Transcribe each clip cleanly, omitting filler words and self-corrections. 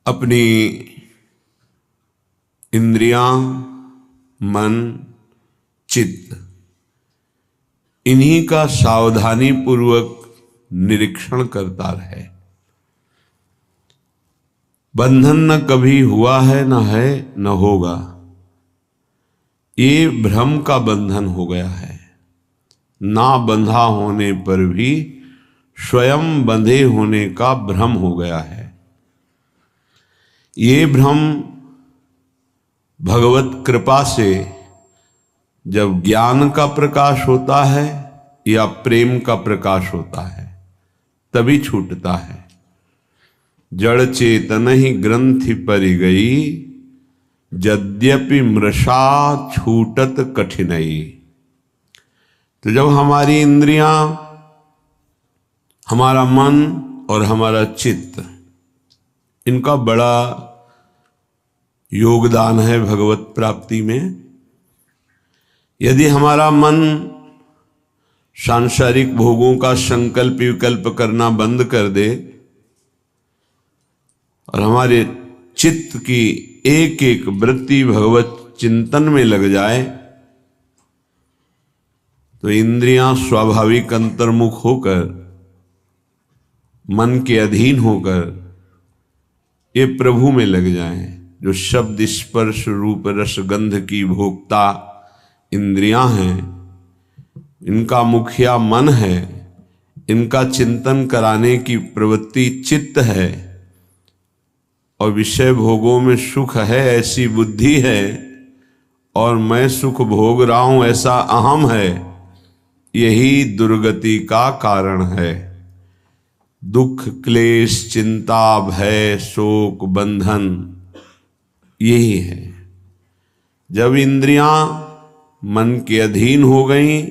अपनी इंद्रियां, मन, चित्त, इन्हीं का सावधानी पूर्वक निरीक्षण करता रहे। बंधन न कभी हुआ है, न है, न होगा। ये भ्रम का बंधन हो गया है। ना बंधा होने पर भी स्वयं बंधे होने का भ्रम हो गया है। ये भ्रम भगवत कृपा से जब ज्ञान का प्रकाश होता है या प्रेम का प्रकाश होता है तभी छूटता है। जड़ चेतन ही ग्रंथि परि गई, यद्यपि मृषा छूटत कठिनई। तो जब हमारी इंद्रियां, हमारा मन और हमारा चित्त, इनका बड़ा योगदान है भगवत प्राप्ति में। यदि हमारा मन सांसारिक भोगों का संकल्प विकल्प करना बंद कर दे और हमारे चित्त की एक एक वृत्ति भगवत चिंतन में लग जाए तो इंद्रियां स्वाभाविक अंतर्मुख होकर, मन के अधीन होकर ये प्रभु में लग जाएं। जो शब्द, स्पर्श, रूप, रस, गंध की भोक्ता इंद्रियां हैं, इनका मुखिया मन है, इनका चिंतन कराने की प्रवृत्ति चित्त है और विषय भोगों में सुख है ऐसी बुद्धि है और मैं सुख भोग रहा हूं ऐसा अहम है। यही दुर्गति का कारण है। दुख, क्लेश, चिंता, भय, शोक, बंधन यही है। जब इंद्रियां मन के अधीन हो गई,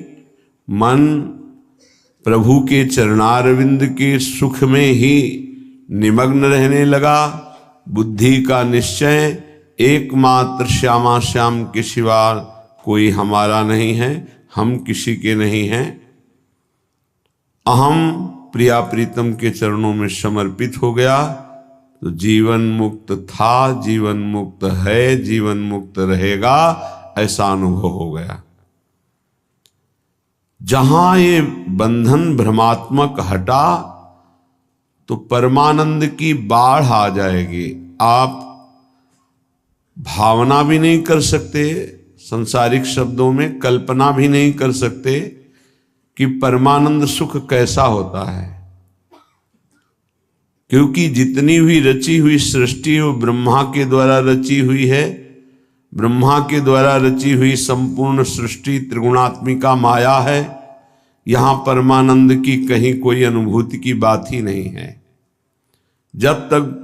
मन प्रभु के चरणारविंद के सुख में ही निमग्न रहने लगा, बुद्धि का निश्चय एकमात्र श्यामा श्याम के सिवा कोई हमारा नहीं है, हम किसी के नहीं हैं, अहम प्रिया प्रीतम के चरणों में समर्पित हो गया तो जीवन मुक्त था, जीवन मुक्त है, जीवन मुक्त रहेगा, ऐसा अनुभव हो गया। जहां ये बंधन भ्रमात्मक हटा तो परमानंद की बाढ़ आ जाएगी। आप भावना भी नहीं कर सकते, संसारिक शब्दों में कल्पना भी नहीं कर सकते कि परमानंद सुख कैसा होता है, क्योंकि जितनी भी रची हुई सृष्टि वो ब्रह्मा के द्वारा रची हुई है। ब्रह्मा के द्वारा रची हुई संपूर्ण सृष्टि त्रिगुणात्मिका माया है। यहां परमानंद की कहीं कोई अनुभूति की बात ही नहीं है। जब तक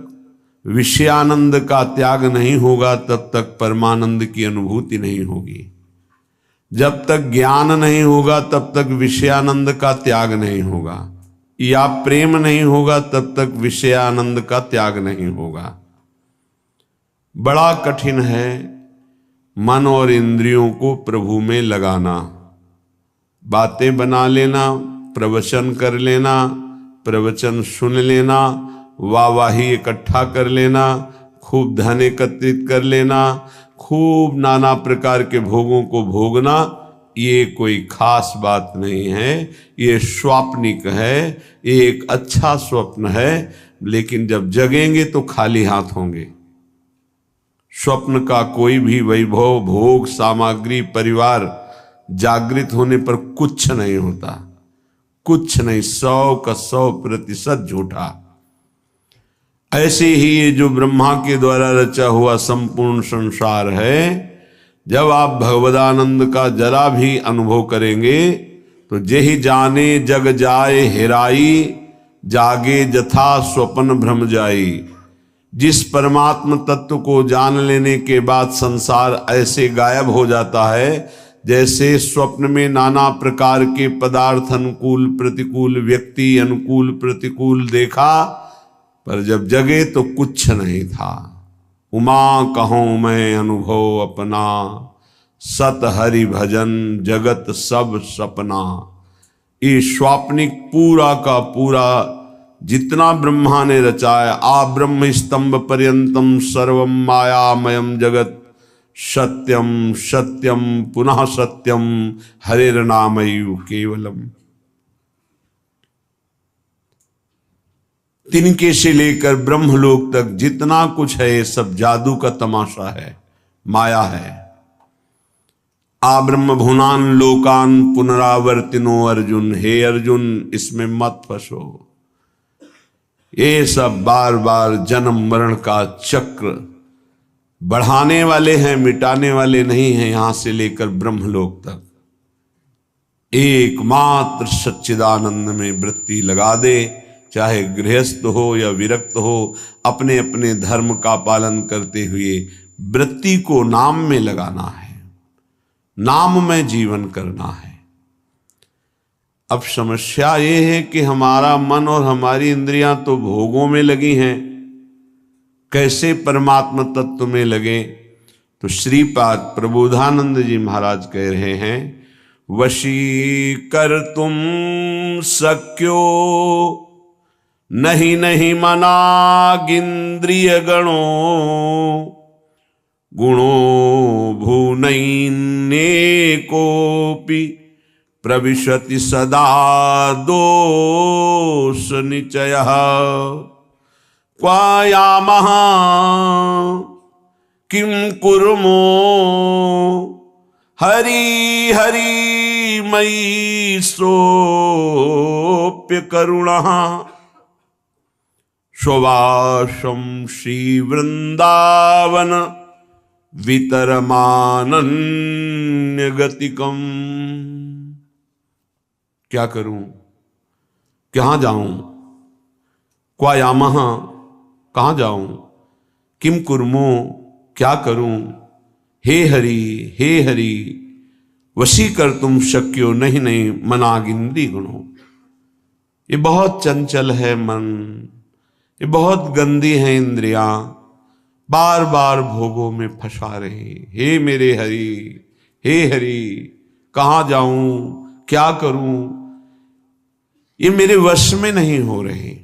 विषयानंद का त्याग नहीं होगा तब तक परमानंद की अनुभूति नहीं होगी। जब तक ज्ञान नहीं होगा तब तक विषयानंद का त्याग नहीं होगा, या प्रेम नहीं होगा तब तक विषयानंद का त्याग नहीं होगा। बड़ा कठिन है मन और इंद्रियों को प्रभु में लगाना। बातें बना लेना, प्रवचन कर लेना, प्रवचन सुन लेना, वाहवाही इकट्ठा कर लेना, खूब धन एकत्रित कर लेना, खूब नाना प्रकार के भोगों को भोगना, ये कोई खास बात नहीं है। ये स्वाप्निक है, ये एक अच्छा स्वप्न है, लेकिन जब जगेंगे तो खाली हाथ होंगे। स्वप्न का कोई भी वैभव, भोग, सामग्री, परिवार जागृत होने पर कुछ नहीं होता, कुछ नहीं, 100% झूठा। ऐसे ही ये जो ब्रह्मा के द्वारा रचा हुआ संपूर्ण संसार है, जब आप भगवदानंद का जरा भी अनुभव करेंगे तो जेहि जाने जग जाए हेराई, जागे जथा स्वप्न भ्रम जाई। जिस परमात्म तत्व को जान लेने के बाद संसार ऐसे गायब हो जाता है जैसे स्वप्न में नाना प्रकार के पदार्थ, अनुकूल प्रतिकूल, व्यक्ति अनुकूल प्रतिकूल देखा, पर जब जगे तो कुछ नहीं था। उमा कहूँ मैं अनुभव अपना, सत हरि भजन जगत सब सपना। ये स्वाप्निक पूरा का पूरा जितना ब्रह्मा ने रचाया, आ ब्रह्म स्तंभ पर्यंतम सर्वम मायामयम जगत सत्यम सत्यम पुनः सत्यम हरेर्नामयु केवलम। तिनके से लेकर ब्रह्मलोक तक जितना कुछ है ये सब जादू का तमाशा है, माया है। आ ब्रह्म भुवनान लोकान पुनरावर्तिनो अर्जुन, हे अर्जुन इसमें मत फंसो। ये सब बार बार जन्म मरण का चक्र बढ़ाने वाले हैं, मिटाने वाले नहीं हैं। यहां से लेकर ब्रह्मलोक तक एकमात्र सच्चिदानंद में वृत्ति लगा दे, चाहे गृहस्थ हो या विरक्त हो, अपने अपने धर्म का पालन करते हुए वृत्ति को नाम में लगाना है, नाम में जीवन करना है। अब समस्या ये है कि हमारा मन और हमारी इंद्रियां तो भोगों में लगी हैं, कैसे परमात्मा तत्व में लगे? तो श्रीपाद प्रबोधानंद जी महाराज कह रहे हैं, वशी कर तुम सक्यो नहीं नहीं मनागिंद्रिय गणों, गुणों भुवनैन्येकोऽपि प्रविशति सदा दोष निचयः। क्वायामः किं कुर्मो हरि हरि मयि सोऽप्य करुणः। स्ववासं श्रीवृन्दावन वितरमानन्यगतिकम्। क्या करूं, कहाँ जाऊं? क्वायामः कहाँ जाऊं? किम कुर्मो क्या करूं? हे हरि वशी कर तुम शक्यो नहीं नहीं मनागिंद्री गुणों। ये बहुत चंचल है मन, ये बहुत गंदी है इंद्रियां, बार बार भोगों में फंसा रही। हे मेरे हरि कहाँ जाऊं, क्या करूं? ये मेरे वश में नहीं हो रही।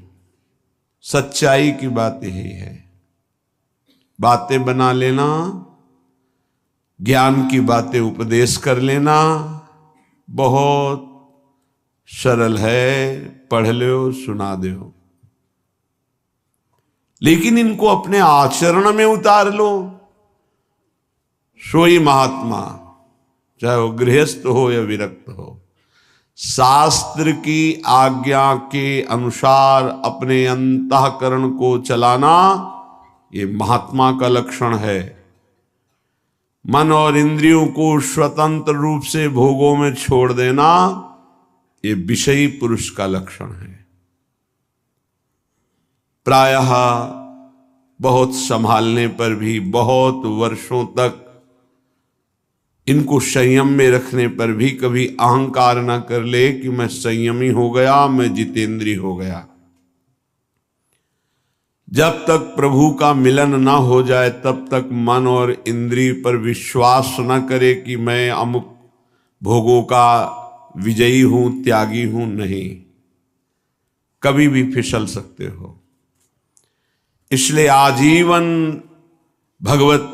सच्चाई की बात यही है। बातें बना लेना, ज्ञान की बातें उपदेश कर लेना बहुत सरल है, पढ़ लो सुना दो, लेकिन इनको अपने आचरण में उतार लो। सोई महात्मा, चाहे वो गृहस्थ हो या विरक्त हो, शास्त्र की आज्ञा के अनुसार अपने अंतःकरण को चलाना ये महात्मा का लक्षण है। मन और इंद्रियों को स्वतंत्र रूप से भोगों में छोड़ देना ये विषयी पुरुष का लक्षण है। प्रायः बहुत संभालने पर भी, बहुत वर्षों तक इनको संयम में रखने पर भी कभी अहंकार ना कर ले कि मैं संयमी हो गया, मैं जितेंद्री हो गया। जब तक प्रभु का मिलन ना हो जाए तब तक मन और इंद्रिय पर विश्वास न करे कि मैं अमुक भोगों का विजयी हूं, त्यागी हूं। नहीं, कभी भी फिसल सकते हो। इसलिए आजीवन भगवत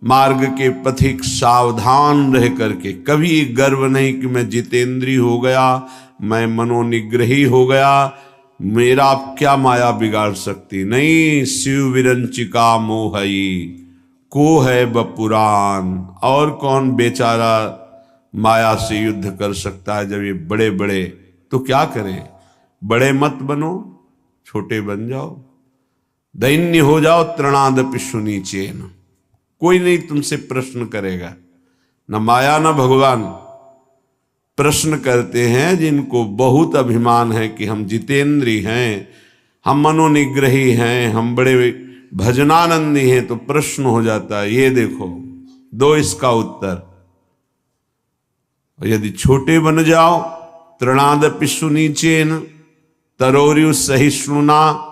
मार्ग के पथिक सावधान रह करके कभी गर्व नहीं कि मैं जितेंद्री हो गया, मैं मनोनिग्रही हो गया, मेरा क्या माया बिगाड़ सकती। नहीं, शिव विरंचिका मोहई को है बपुरान। और कौन बेचारा माया से युद्ध कर सकता है जब ये बड़े बड़े। तो क्या करें, बड़े मत बनो, छोटे बन जाओ, दैन्य हो जाओ। तृणादपि सुनीचेन, कोई नहीं तुमसे प्रश्न करेगा, न माया न भगवान। प्रश्न करते हैं जिनको बहुत अभिमान है कि हम जितेंद्री हैं, हम मनोनिग्रही हैं, हम बड़े भजनानंदी हैं, तो प्रश्न हो जाता है ये देखो, दो इसका उत्तर। और यदि छोटे बन जाओ, तृणादपि सुनीचेन तरोर्यु सहिष्णुना,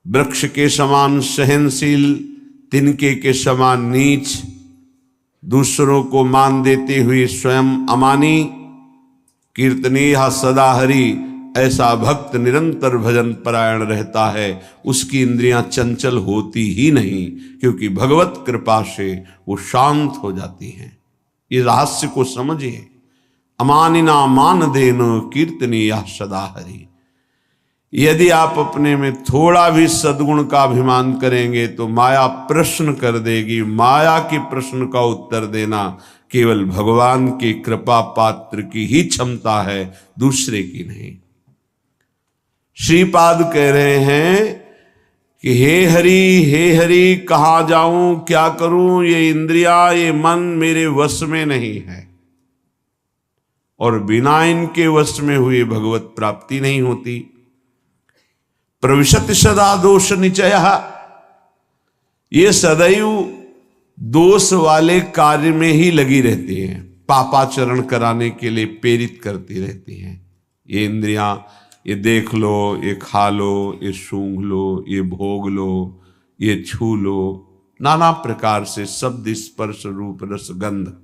वृक्ष के समान सहनशील, तिनके के समान नीच, दूसरों को मान देते हुए स्वयं अमानी, कीर्तनीय सदा हरि, ऐसा भक्त निरंतर भजन परायण रहता है, उसकी इंद्रियां चंचल होती ही नहीं, क्योंकि भगवत कृपा से वो शांत हो जाती हैं। ये रहस्य को समझिए। अमानिना मान देन कीर्तनीय सदा हरि। यदि आप अपने में थोड़ा भी सद्गुण का अभिमान करेंगे तो माया प्रश्न कर देगी। माया के प्रश्न का उत्तर देना केवल भगवान की कृपा पात्र की ही क्षमता है, दूसरे की नहीं। श्रीपाद कह रहे हैं कि हे हरि कहाँ जाऊं, क्या करूं, ये इंद्रिया ये मन मेरे वश में नहीं है, और बिना इनके वश में हुए भगवत प्राप्ति नहीं होती। प्रविशति सदा दोष निचय, ये सदैव दोष वाले कार्य में ही लगी रहती हैं, पापाचरण कराने के लिए प्रेरित करती रहती हैं। ये इंद्रियां, ये देख लो, ये खा लो, ये सूंघ लो, ये भोग लो, ये छू लो, नाना प्रकार से शब्द स्पर्श रूप रस गंध।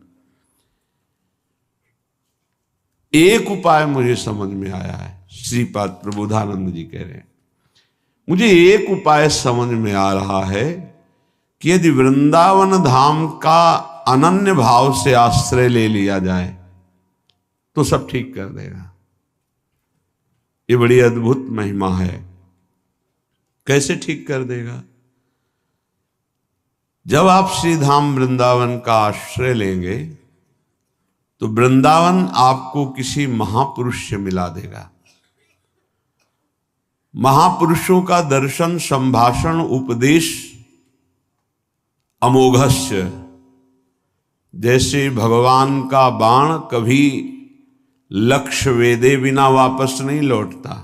एक उपाय मुझे समझ में आया है, श्रीपाद प्रबोधानंद जी कह रहे हैं, मुझे एक उपाय समझ में आ रहा है कि यदि वृंदावन धाम का अनन्य भाव से आश्रय ले लिया जाए तो सब ठीक कर देगा। ये बड़ी अद्भुत महिमा है। कैसे ठीक कर देगा? जब आप श्री धाम वृंदावन का आश्रय लेंगे तो वृंदावन आपको किसी महापुरुष से मिला देगा। महापुरुषों का दर्शन, संभाषण, उपदेश अमोघस्य। जैसे भगवान का बाण कभी लक्ष्य वेदे बिना वापस नहीं लौटता,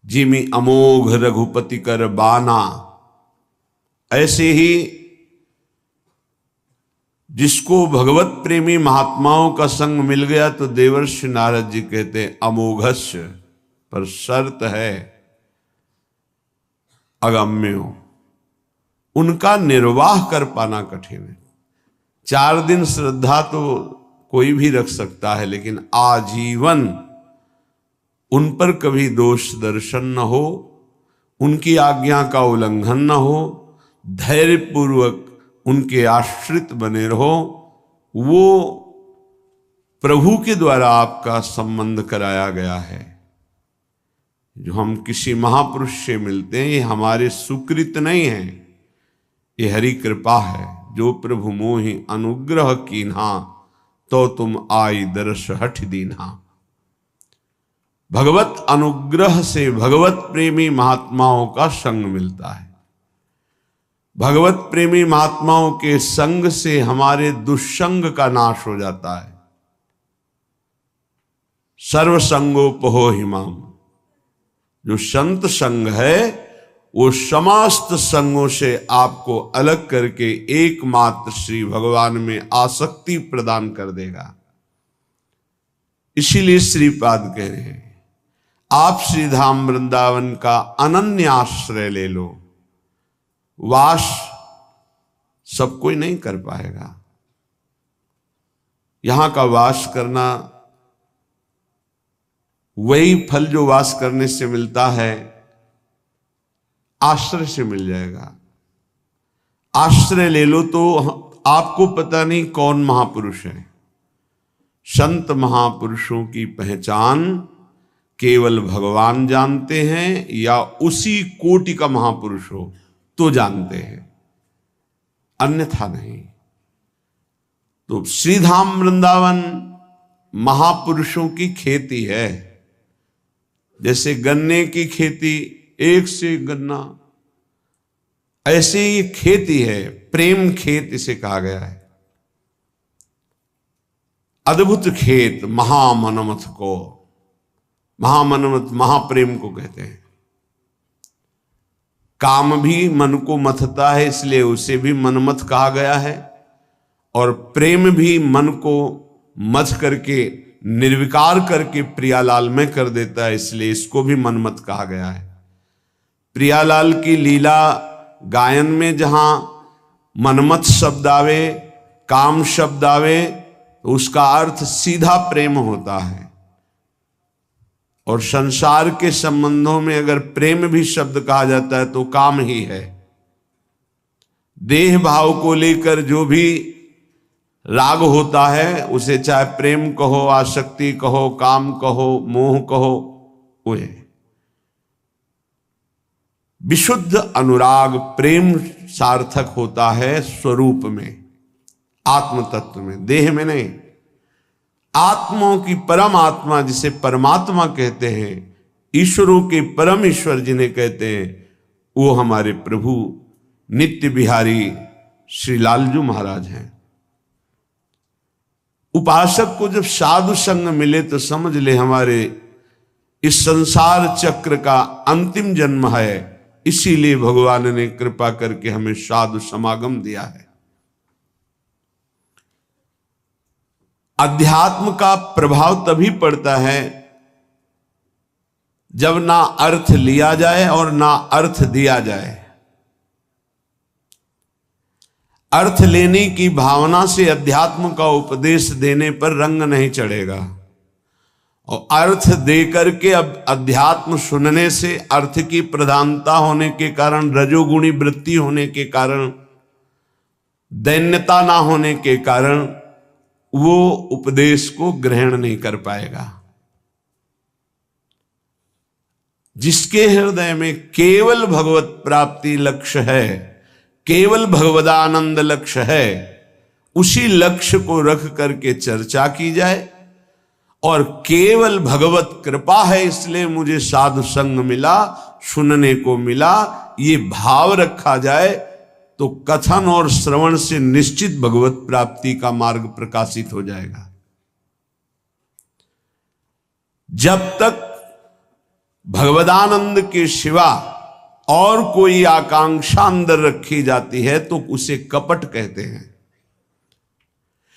जिमि अमोघ रघुपति कर बाना, ऐसे ही जिसको भगवत प्रेमी महात्माओं का संग मिल गया तो देवर्षि नारद जी कहते हैं अमोघस्य, पर शर्त है अगम्यो, उनका निर्वाह कर पाना कठिन है। 4 दिन श्रद्धा तो कोई भी रख सकता है, लेकिन आजीवन उन पर कभी दोष दर्शन न हो, उनकी आज्ञा का उल्लंघन न हो, धैर्यपूर्वक उनके आश्रित बने रहो, वो प्रभु के द्वारा आपका संबंध कराया गया है। जो हम किसी महापुरुष से मिलते हैं ये हमारे सुकृत नहीं है, ये हरि कृपा है। जो प्रभु मोहि अनुग्रह कीन्हा, तो तुम आई दर्श हठ दीन्हा। भगवत अनुग्रह से भगवत प्रेमी महात्माओं का संग मिलता है। भगवत प्रेमी महात्माओं के संग से हमारे दुष्संग का नाश हो जाता है। सर्वसंगोपहो हिमाम, जो संत संग है वो समस्त संगों से आपको अलग करके एकमात्र श्री भगवान में आसक्ति प्रदान कर देगा। इसीलिए श्रीपाद कह रहे हैं आप श्री धाम वृंदावन का अनन्य आश्रय ले लो। वास सब कोई नहीं कर पाएगा। यहां का वास करना वही फल जो वास करने से मिलता है आश्रय से मिल जाएगा। आश्रय ले लो तो आपको पता नहीं कौन महापुरुष है। संत महापुरुषों की पहचान केवल भगवान जानते हैं, या उसी कोटि का महापुरुष हो तो जानते हैं, अन्यथा नहीं। तो श्रीधाम वृंदावन महापुरुषों की खेती है। जैसे गन्ने की खेती, एक से गन्ना, ऐसे ही खेती है। प्रेम खेत इसे कहा गया है। अद्भुत खेत महामनमथ को, महामनमथ महाप्रेम को कहते हैं। काम भी मन को मथता है, इसलिए उसे भी मनमथ कहा गया है, और प्रेम भी मन को मथ करके निर्विकार करके प्रियालाल में कर देता है, इसलिए इसको भी मनमथ कहा गया है। प्रियालाल की लीला गायन में जहां मनमथ शब्द आवे, काम शब्द आवे, तो उसका अर्थ सीधा प्रेम होता है। और संसार के संबंधों में अगर प्रेम भी शब्द कहा जाता है तो काम ही है। देह भाव को लेकर जो भी राग होता है उसे चाहे प्रेम कहो, आसक्ति कहो, काम कहो, मोह कहो, वो है। विशुद्ध अनुराग प्रेम सार्थक होता है स्वरूप में, आत्म तत्व में, देह में नहीं। आत्माओं की परम आत्मा जिसे परमात्मा कहते हैं, ईश्वरों के परम ईश्वर जिन्हें कहते हैं, वो हमारे प्रभु नित्य बिहारी श्री लालजू महाराज हैं। उपासक को जब साधु संग मिले तो समझ ले हमारे इस संसार चक्र का अंतिम जन्म है। इसीलिए भगवान ने कृपा करके हमें साधु समागम दिया है। अध्यात्म का प्रभाव तभी पड़ता है जब ना अर्थ लिया जाए और ना अर्थ दिया जाए। अर्थ लेने की भावना से अध्यात्म का उपदेश देने पर रंग नहीं चढ़ेगा, और अर्थ दे करके अब अध्यात्म सुनने से अर्थ की प्रधानता होने के कारण, रजोगुणी वृत्ति होने के कारण, दैन्यता ना होने के कारण वो उपदेश को ग्रहण नहीं कर पाएगा। जिसके हृदय में केवल भगवत प्राप्ति लक्ष्य है, केवल भगवदानंद लक्ष्य है, उसी लक्ष्य को रख करके चर्चा की जाए। और केवल भगवत कृपा है इसलिए मुझे साधु संग मिला, सुनने को मिला, ये भाव रखा जाए तो कथन और श्रवण से निश्चित भगवत प्राप्ति का मार्ग प्रकाशित हो जाएगा। जब तक भगवदानंद के सिवा और कोई आकांक्षा अंदर रखी जाती है तो उसे कपट कहते हैं।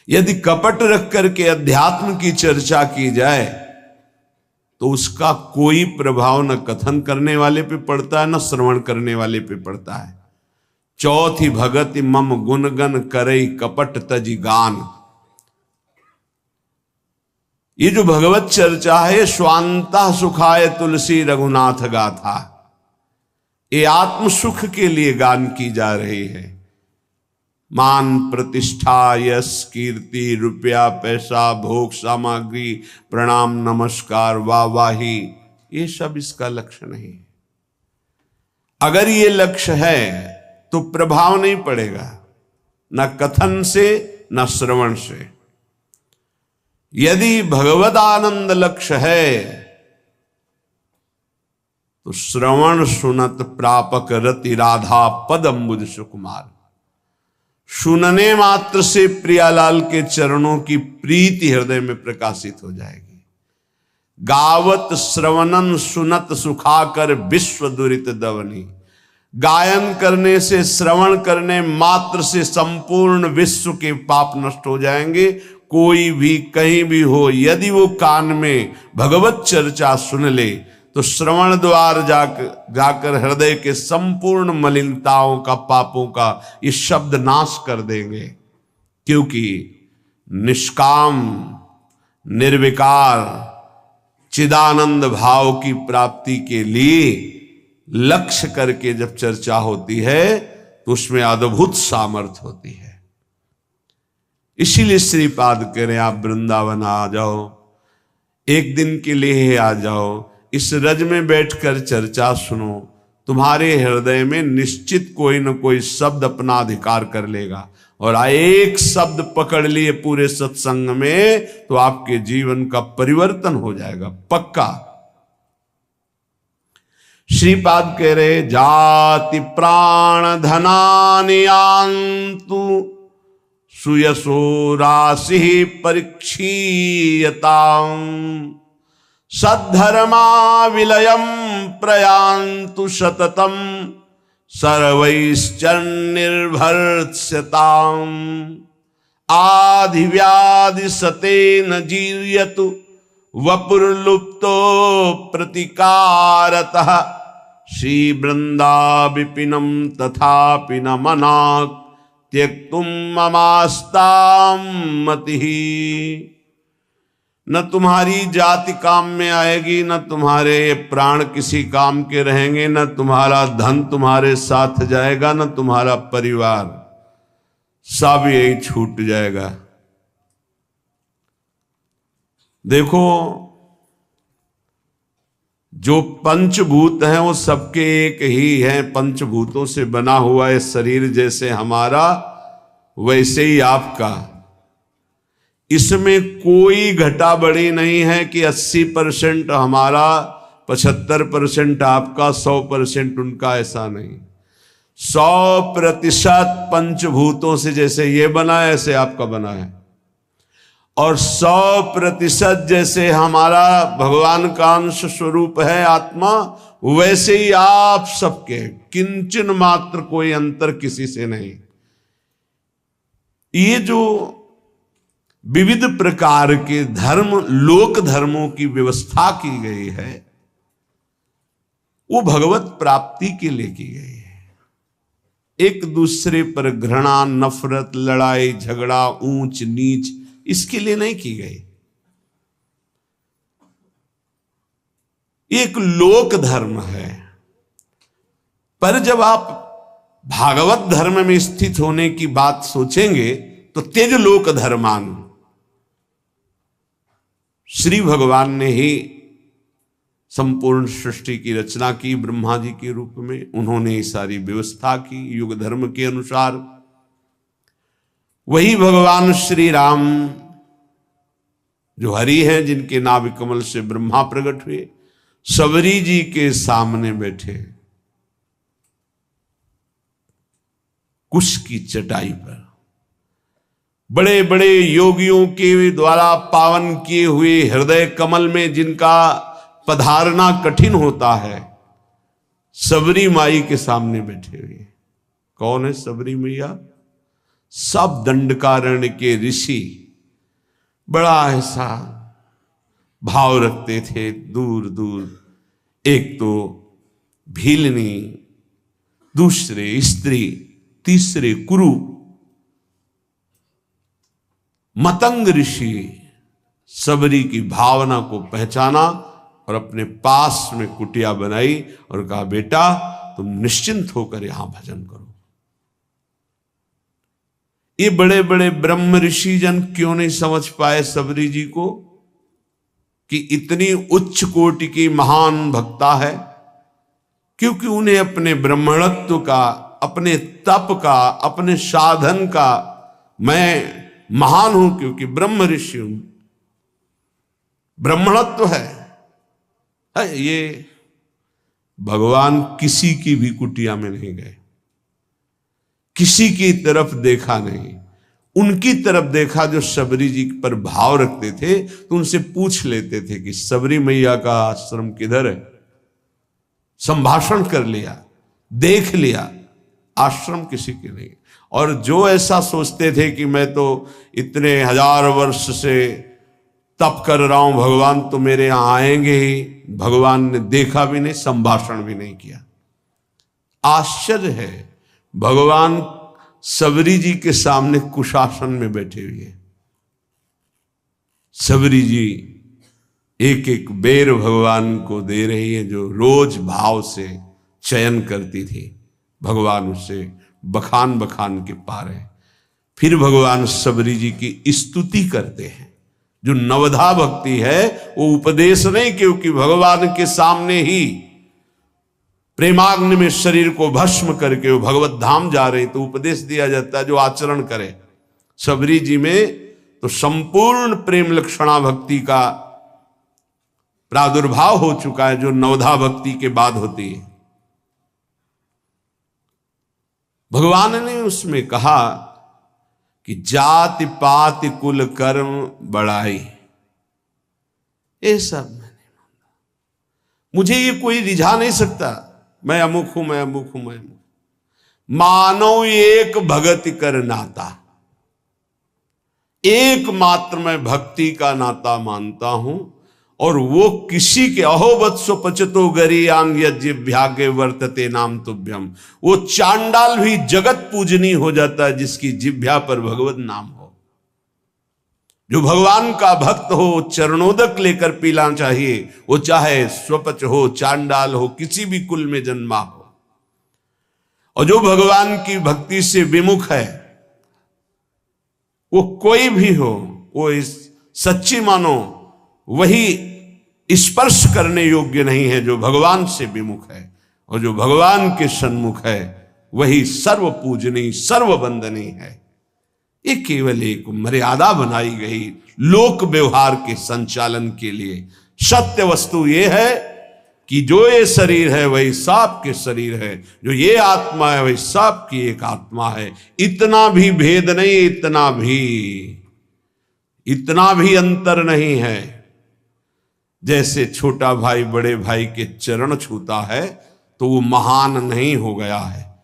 यदि कपट रख करके अध्यात्म की चर्चा की जाए तो उसका कोई प्रभाव न कथन करने वाले पे पड़ता है, न श्रवण करने वाले पे पड़ता है। चौथी भगति मम गुणगन करई कपट तजी गान। ये जो भगवत चर्चा है, स्वांता सुखाय तुलसी रघुनाथ गाथा, ये आत्म सुख के लिए गान की जा रही है। मान प्रतिष्ठा, यश, कीर्ति, रुपया, पैसा, भोग सामग्री, प्रणाम, नमस्कार, वाहवाही, ये सब इसका लक्ष्य नहीं है। अगर ये लक्ष्य है तो प्रभाव नहीं पड़ेगा, न कथन से न श्रवण से। यदि भगवद आनंद लक्ष्य है तो श्रवण सुनत प्रापक रति राधा पद अम्बुज सुकुमार। सुनने मात्र से प्रियालाल के चरणों की प्रीति हृदय में प्रकाशित हो जाएगी। गावत श्रवणन सुनत सुखाकर विश्व दुरित दवनी। गायन करने से, श्रवण करने मात्र से संपूर्ण विश्व के पाप नष्ट हो जाएंगे। कोई भी कहीं भी हो, यदि वो कान में भगवत चर्चा सुन ले तो श्रवण द्वार जाकर हृदय के संपूर्ण मलिनताओं का, पापों का ये शब्द नाश कर देंगे। क्योंकि निष्काम, निर्विकार, चिदानंद भाव की प्राप्ति के लिए लक्ष्य करके जब चर्चा होती है तो उसमें अद्भुत सामर्थ्य होती है। इसीलिए श्रीपाद कह रहे आप वृंदावन आ जाओ, एक दिन के लिए आ जाओ, इस रज में बैठकर चर्चा सुनो, तुम्हारे हृदय में निश्चित कोई न कोई शब्द अपना अधिकार कर लेगा। और एक शब्द पकड़ लिए पूरे सत्संग में तो आपके जीवन का परिवर्तन हो जाएगा, पक्का। श्रीपाद कह रहे जाति प्राण धनानियांतु सुयसो राशि परीक्षीयतां सद्धर्मा विलयम प्रयांतु सततम सर्वैश्चर्निर्भर्त्स्यतां आधिव्याधि सतेन जीर्यतु वपुर्लुप्तो प्रतिकारतः श्री वृंदा विपिनम तथापि न मनाक् त्यक्तुम ममास्तां मतिः न तुम्हारी जाति काम में आएगी, न तुम्हारे प्राण किसी काम के रहेंगे, न तुम्हारा धन तुम्हारे साथ जाएगा, न तुम्हारा परिवार, सब यही छूट जाएगा। देखो, जो पंचभूत हैं वो सबके एक ही हैं, पंचभूतों से बना हुआ है शरीर, जैसे हमारा वैसे ही आपका। इसमें कोई घटा बढ़ी नहीं है कि 80% हमारा, 75% आपका, 100% उनका, ऐसा नहीं। 100% पंचभूतों से जैसे ये बना है ऐसे आपका बना है, और 100% जैसे हमारा भगवान का अंश स्वरूप है आत्मा, वैसे ही आप सबके, किंचन मात्र कोई अंतर किसी से नहीं। ये जो विविध प्रकार के धर्म, लोक धर्मों की व्यवस्था की गई है, वो भगवत प्राप्ति के लिए की गई है। एक दूसरे पर घृणा, नफरत, लड़ाई झगड़ा, ऊंच नीच, इसके लिए नहीं की गई। एक लोक धर्म है। पर जब आप भागवत धर्म में स्थित होने की बात सोचेंगे तो तेज लोक धर्मान, श्री भगवान ने ही संपूर्ण सृष्टि की रचना की, ब्रह्मा जी के रूप में उन्होंने ये सारी व्यवस्था की युग धर्म के अनुसार। वही भगवान श्री राम जो हरि हैं, जिनके नाभि कमल से ब्रह्मा प्रकट हुए, सबरी जी के सामने बैठे कुश की चटाई पर, बड़े बड़े योगियों के द्वारा पावन किए हुए हृदय कमल में जिनका पधारना कठिन होता है, सबरी माई के सामने बैठे हुए। कौन है सबरी मैया? सब दंडकारण्य के ऋषि बड़ा ऐसा भाव रखते थे, दूर दूर। एक तो भीलनी, दूसरे स्त्री, तीसरे कुरु, मतंग ऋषि सबरी की भावना को पहचाना और अपने पास में कुटिया बनाई और कहा, बेटा तुम निश्चिंत होकर यहां भजन करो। ये बड़े बड़े ब्रह्म ऋषि जन क्यों नहीं समझ पाए सबरी जी को कि इतनी उच्च कोटि की महान भक्ता है? क्योंकि उन्हें अपने ब्रह्मणत्व का, अपने तप का, अपने साधन का, मैं महान हूं क्योंकि ब्रह्म ऋषि हूं, ब्रह्मणत्व है। ये भगवान किसी की भी कुटिया में नहीं गए, किसी की तरफ देखा नहीं, उनकी तरफ देखा जो सबरी जी पर भाव रखते थे। तो उनसे पूछ लेते थे कि सबरी मैया का आश्रम किधर है। संभाषण कर लिया, देख लिया, आश्रम किसी के नहीं। और जो ऐसा सोचते थे कि मैं तो इतने 1000 वर्ष से तप कर रहा हूं, भगवान तो मेरे यहां आएंगे ही, भगवान ने देखा भी नहीं, संभाषण भी नहीं किया। आश्चर्य है, भगवान सबरी जी के सामने कुशासन में बैठे हुए। सबरी जी एक एक बेर भगवान को दे रही है, जो रोज भाव से चयन करती थी। भगवान उससे बखान बखान के पार है। फिर भगवान सबरी जी की स्तुति करते हैं। जो नवधा भक्ति है वो उपदेश नहीं, क्योंकि भगवान के सामने ही प्रेमाग्नि में शरीर को भस्म करके वो भगवत धाम जा रहे, तो उपदेश दिया जाता है जो आचरण करे। सबरी जी में तो संपूर्ण प्रेम लक्षणा भक्ति का प्रादुर्भाव हो चुका है, जो नवधा भक्ति के बाद होती है। भगवान ने उसमें कहा कि जाति पाति कुल कर्म बढ़ाई, ये सब मैंने माना, मुझे ये कोई रिझा नहीं सकता। मैं अमुक हूं, मैं अमुक हूं, मैं अमुक। मानो एक भगति कर नाता, एकमात्र मैं भक्ति का नाता मानता हूं, और वो किसी के अहोवत्सो पचतो गरीयान यज्ञभ्यागे वर्तते नाम तुभ्यम। वो चांडाल भी जगत पूजनी हो जाता है जिसकी जिभ्या पर भगवत नाम हो। जो भगवान का भक्त हो चरणोदक लेकर पीना चाहिए, वो चाहे स्वपच हो, चांडाल हो, किसी भी कुल में जन्मा हो। और जो भगवान की भक्ति से विमुख है, वो कोई भी हो, वो इस सच्ची मानो वही स्पर्श करने योग्य नहीं है जो भगवान से विमुख है। और जो भगवान के सन्मुख है वही सर्व पूजनीय सर्व वंदनीय है। ये केवल एक मर्यादा बनाई गई लोक व्यवहार के संचालन के लिए। सत्य वस्तु ये है कि जो ये शरीर है वही सांप के शरीर है, जो ये आत्मा है वही सांप की एक आत्मा है। इतना भी भेद नहीं, इतना भी अंतर नहीं है। जैसे छोटा भाई बड़े भाई के चरण छूता है तो वो महान नहीं हो गया है,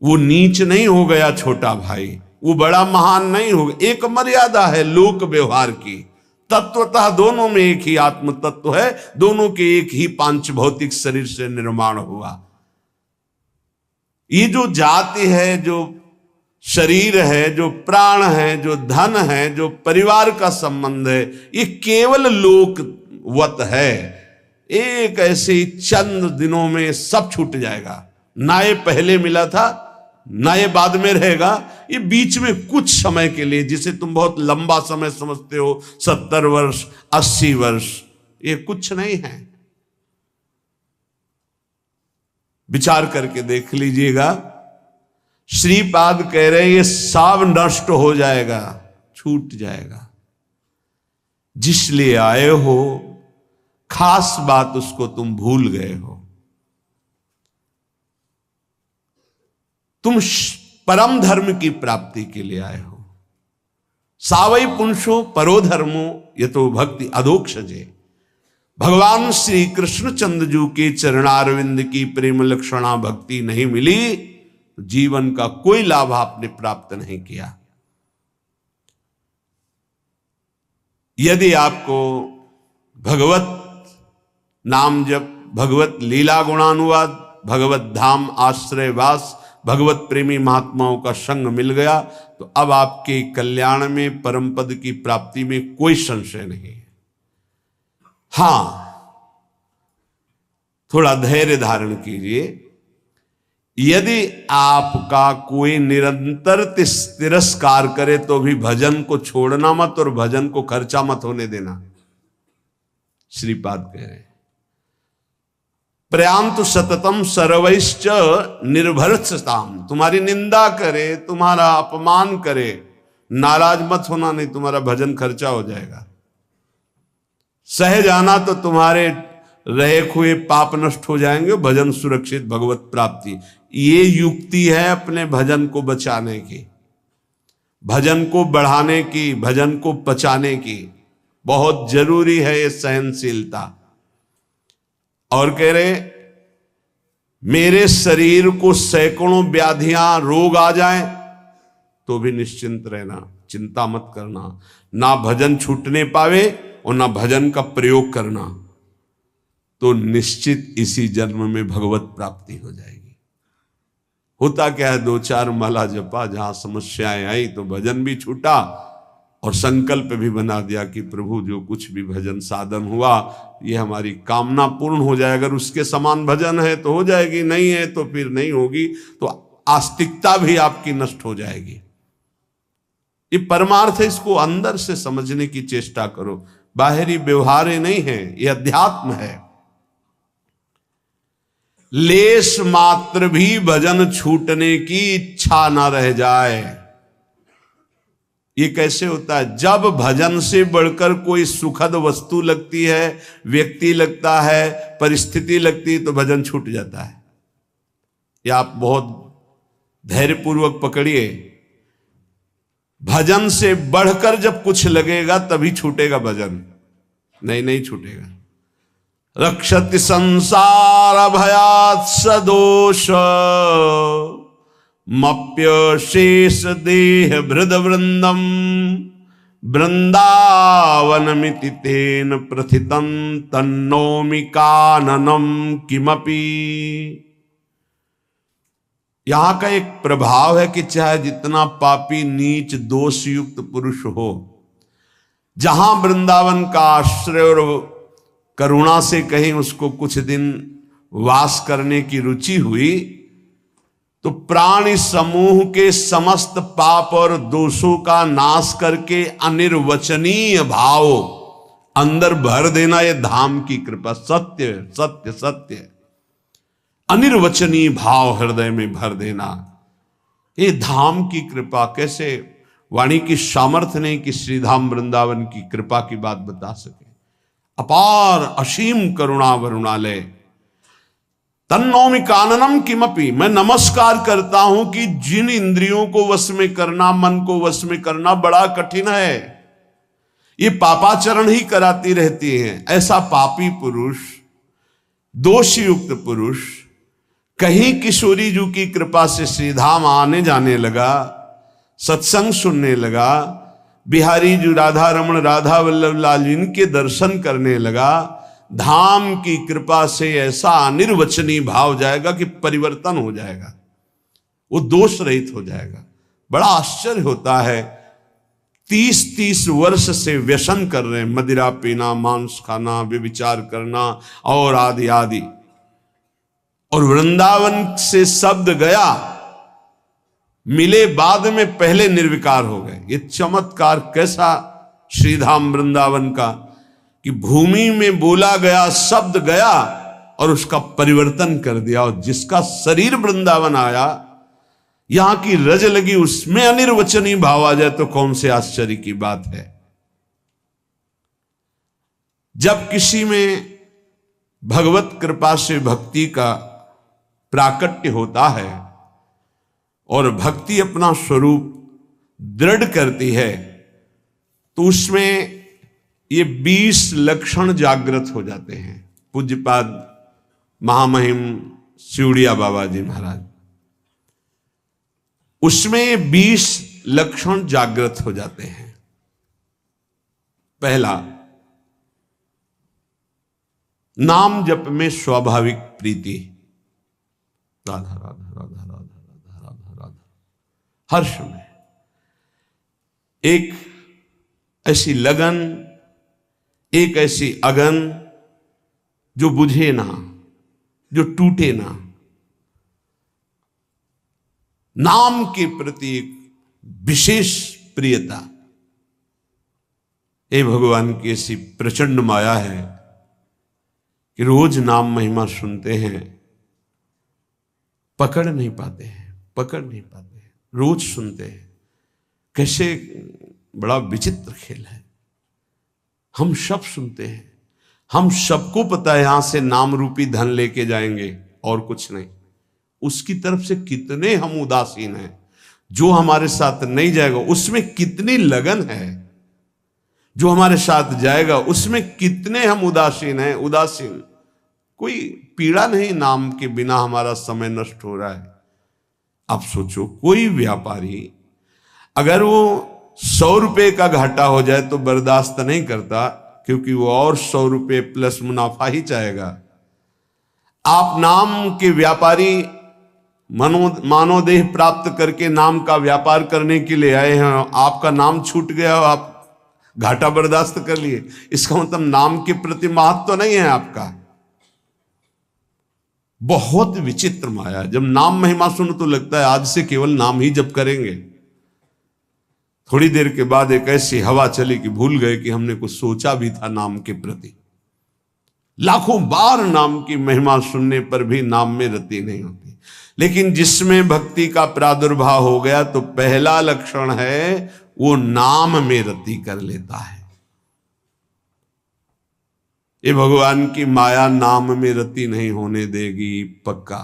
वो नीच नहीं हो गया छोटा भाई, वो बड़ा महान नहीं हो गया। एक मर्यादा है लोक व्यवहार की। तत्वतः दोनों में एक ही आत्म तत्व है, दोनों के एक ही पांच भौतिक शरीर से निर्माण हुआ। ये जो जाति है, जो शरीर है, जो प्राण है, जो धन है, जो परिवार का संबंध है, ये केवल लोकवत है। एक ऐसे ही चंद दिनों में सब छूट जाएगा। ना ये पहले मिला था ना ये बाद में रहेगा, ये बीच में कुछ समय के लिए, जिसे तुम बहुत लंबा समय समझते हो, 70 वर्ष 80 वर्ष, ये कुछ नहीं है। विचार करके देख लीजिएगा। श्रीपाद कह रहे ये सब नष्ट हो जाएगा, छूट जाएगा। जिस लिए आए हो खास बात उसको तुम भूल गए हो। तुम परम धर्म की प्राप्ति के लिए आए हो। सावई पुंसो परो धर्मो यतो भक्ति अधोक्षजे। भगवान श्री कृष्ण चंद्रजू के चरणारविंद की प्रेम लक्षणा भक्ति नहीं मिली तो जीवन का कोई लाभ आपने प्राप्त नहीं किया। यदि आपको भगवत नाम जप, भगवत लीला गुणानुवाद, भगवत धाम आश्रयवास, भगवत प्रेमी महात्माओं का संग मिल गया तो अब आपके कल्याण में, परम पद की प्राप्ति में कोई संशय नहीं है। हां, थोड़ा धैर्य धारण कीजिए। यदि आपका कोई निरंतर तिरस्कार करे तो भी भजन को छोड़ना मत और भजन को खर्चा मत होने देना। श्रीपाद कह रहे हैं प्रयांतु सततम सर्वैश्च निर्भरताम। तुम्हारी निंदा करे, तुम्हारा अपमान करे, नाराज मत होना, नहीं तुम्हारा भजन खर्चा हो जाएगा। सह जाना तो तुम्हारे रहे हुए पाप नष्ट हो जाएंगे, भजन सुरक्षित, भगवत प्राप्ति। ये युक्ति है अपने भजन को बचाने की, भजन को बढ़ाने की, भजन को पचाने की। बहुत जरूरी है ये सहनशीलता। और कह रहे मेरे शरीर को सैकड़ों व्याधियां रोग आ जाएं तो भी निश्चिंत रहना, चिंता मत करना। ना भजन छूटने पावे और ना भजन का प्रयोग करना तो निश्चित इसी जन्म में भगवत प्राप्ति हो जाएगी। होता क्या है, 2-4 माला जपा, जहां समस्याएं आई तो भजन भी छूटा और संकल्प भी बना दिया कि प्रभु जो कुछ भी भजन साधन हुआ ये हमारी कामना पूर्ण हो जाए। अगर उसके समान भजन है तो हो जाएगी, नहीं है तो फिर नहीं होगी, तो आस्तिकता भी आपकी नष्ट हो जाएगी। ये परमार्थ है, इसको अंदर से समझने की चेष्टा करो। बाहरी व्यवहार नहीं है, ये अध्यात्म है। लेश मात्र भी भजन छूटने की इच्छा ना रह जाए। ये कैसे होता है? जब भजन से बढ़कर कोई सुखद वस्तु लगती है, व्यक्ति लगता है, परिस्थिति लगती है तो भजन छूट जाता है। ये आप बहुत धैर्यपूर्वक पकड़िए। भजन से बढ़कर जब कुछ लगेगा तभी छूटेगा भजन, नहीं छूटेगा। रक्षति संसार भयात् सदोष मप्य शेष देह भृद वृंदम वृंदावनमिति तेन प्रथितं तन्नोमि काननम किमपि। यहां का एक प्रभाव है कि चाहे जितना पापी नीच दोषयुक्त पुरुष हो, जहां वृंदावन का आश्रय और करुणा से कहीं उसको कुछ दिन वास करने की रुचि हुई, तो प्राणी समूह के समस्त पाप और दोषों का नाश करके अनिर्वचनीय भाव अंदर भर देना, यह धाम की कृपा। सत्य सत्य सत्य, अनिर्वचनीय भाव हृदय में भर देना, ये धाम की कृपा। कैसे वाणी की सामर्थ्य नहीं कि श्रीधाम वृंदावन की कृपा की बात बता सके। अपार असीम करुणा वरुणालय, तन्नौमि काननम किमपि, मैं नमस्कार करता हूं कि जिन इंद्रियों को वश में करना, मन को वश में करना बड़ा कठिन है, ये पापाचरण ही कराती रहती हैं। ऐसा पापी पुरुष, दोषयुक्त पुरुष कहीं किशोरी जी की कृपा से श्रीधाम आने जाने लगा, सत्संग सुनने लगा, बिहारी जी राधा रमण राधा वल्लभ लाल जी इनके दर्शन करने लगा, धाम की कृपा से ऐसा अनिर्वचनीय भाव जाएगा कि परिवर्तन हो जाएगा, वो दोष रहित हो जाएगा। बड़ा आश्चर्य होता है, 30-30 वर्ष से व्यसन कर रहे हैं, मदिरा पीना, मांस खाना, व्यभिचार करना और आदि आदि, और वृंदावन से शब्द गया, मिले बाद में पहले निर्विकार हो गए। ये चमत्कार कैसा श्रीधाम वृंदावन का, कि भूमि में बोला गया शब्द गया और उसका परिवर्तन कर दिया, और जिसका शरीर वृंदावन आया, यहां की रज लगी, उसमें अनिर्वचनीय भाव आ जाए तो कौन से आश्चर्य की बात है। जब किसी में भगवत कृपा से भक्ति का प्राकट्य होता है और भक्ति अपना स्वरूप दृढ़ करती है, तो उसमें ये 20 लक्षण जागृत हो जाते हैं। पूज्यपाद महामहिम सिउड़िया बाबा जी महाराज, उसमें 20 लक्षण जागृत हो जाते हैं। पहला, नाम जप में स्वाभाविक प्रीति, राधा राधा राधा राधा राधा राधा राधा, हर्ष में एक ऐसी लगन, एक ऐसी अगन जो बुझे ना, जो टूटे ना। नाम के प्रति एक विशेष प्रियता। ये भगवान की ऐसी प्रचंड माया है कि रोज नाम महिमा सुनते हैं, पकड़ नहीं पाते हैं, रोज सुनते हैं। कैसे बड़ा विचित्र खेल है। हम सब सुनते हैं, हम सबको पता है यहां से नाम रूपी धन लेके जाएंगे और कुछ नहीं। उसकी तरफ से कितने हम उदासीन हैं। जो हमारे साथ नहीं जाएगा उसमें कितनी लगन है, जो हमारे साथ जाएगा उसमें कितने हम उदासीन हैं। उदासीन, कोई पीड़ा नहीं, नाम के बिना हमारा समय नष्ट हो रहा है। आप सोचो, कोई व्यापारी अगर वो 100 रुपये का घाटा हो जाए तो बर्दाश्त नहीं करता, क्योंकि वो और 100 रुपये प्लस मुनाफा ही चाहेगा। आप नाम के व्यापारी मानव देह प्राप्त करके नाम का व्यापार करने के लिए आए हैं, आपका नाम छूट गया, आप घाटा बर्दाश्त कर लिए, इसका मतलब नाम के प्रति महत्व नहीं है आपका। बहुत विचित्र माया। जब नाम महिमा सुनो तो लगता है आज से केवल नाम ही जप करेंगे। थोड़ी देर के बाद एक ऐसी हवा चली कि भूल गए कि हमने कुछ सोचा भी था नाम के प्रति। लाखों बार नाम की महिमा सुनने पर भी नाम में रति नहीं होती। लेकिन जिसमें भक्ति का प्रादुर्भाव हो गया तो पहला लक्षण है वो नाम में रति कर लेता है। ये भगवान की माया नाम में रति नहीं होने देगी, पक्का।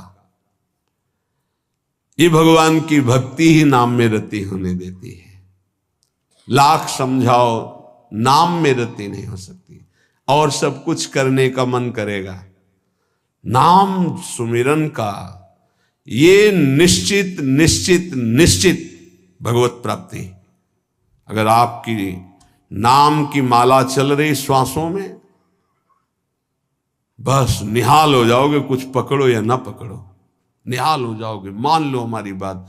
ये भगवान की भक्ति ही नाम में रति होने देती है। लाख समझाओ, नाम में रति नहीं हो सकती। और सब कुछ करने का मन करेगा, नाम सुमिरन का ये निश्चित निश्चित निश्चित भगवत प्राप्ति। अगर आपकी नाम की माला चल रही श्वासों में, बस निहाल हो जाओगे। कुछ पकड़ो या ना पकड़ो, निहाल हो जाओगे। मान लो हमारी बात,